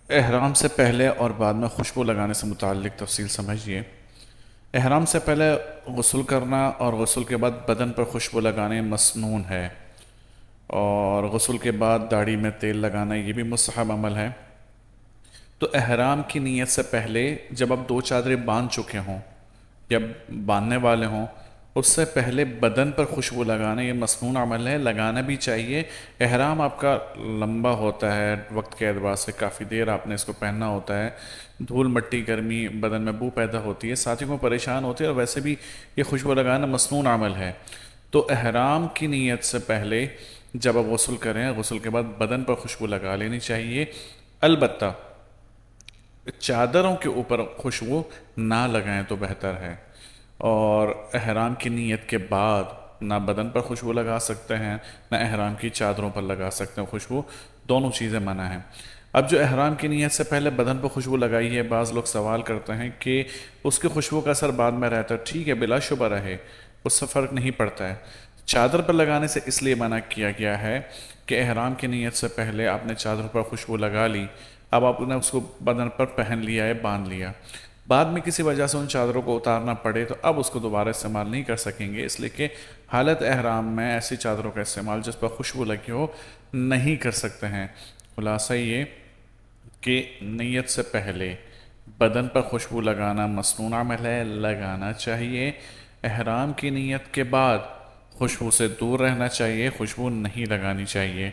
احرام سے پہلے اور بعد میں خوشبو لگانے سے متعلق تفصیل سمجھیے۔ احرام سے پہلے غسل کرنا اور غسل کے بعد بدن پر خوشبو لگانے مسنون ہے، اور غسل کے بعد داڑھی میں تیل لگانا یہ بھی مستحب عمل ہے۔ تو احرام کی نیت سے پہلے جب آپ دو چادریں باندھ چکے ہوں یا باندھنے والے ہوں، اس سے پہلے بدن پر خوشبو لگانا یہ مسنون عمل ہے، لگانا بھی چاہیے۔ احرام آپ کا لمبا ہوتا ہے، وقت کے اعتبار سے کافی دیر آپ نے اس کو پہننا ہوتا ہے، دھول مٹی گرمی بدن میں بو پیدا ہوتی ہے، ساتھیوں کو پریشان ہوتی ہے، اور ویسے بھی یہ خوشبو لگانا مسنون عمل ہے۔ تو احرام کی نیت سے پہلے جب آپ غسل کریں، غسل کے بعد بدن پر خوشبو لگا لینی چاہیے۔ البتہ چادروں کے اوپر خوشبو نہ لگائیں تو بہتر ہے، اور احرام کی نیت کے بعد نہ بدن پر خوشبو لگا سکتے ہیں نہ احرام کی چادروں پر لگا سکتے ہیں خوشبو، دونوں چیزیں منع ہیں۔ اب جو احرام کی نیت سے پہلے بدن پر خوشبو لگائی ہے، بعض لوگ سوال کرتے ہیں کہ اس کی خوشبو کا اثر بعد میں رہتا ہے۔ ٹھیک ہے، بلا شبہ رہے، اس سے فرق نہیں پڑتا ہے۔ چادر پر لگانے سے اس لیے منع کیا گیا ہے کہ احرام کی نیت سے پہلے آپ نے چادر پر خوشبو لگا لی، اب آپ نے اس کو بدن پر پہن لیا ہے، باندھ لیا، بعد میں کسی وجہ سے ان چادروں کو اتارنا پڑے تو اب اس کو دوبارہ استعمال نہیں کر سکیں گے، اس لیے کہ حالت احرام میں ایسی چادروں کا استعمال جس پر خوشبو لگی ہو نہیں کر سکتے ہیں۔ خلاصہ یہ کہ نیت سے پہلے بدن پر خوشبو لگانا مسنون عمل ہے، لگانا چاہیے۔ احرام کی نیت کے بعد خوشبو سے دور رہنا چاہیے، خوشبو نہیں لگانی چاہیے۔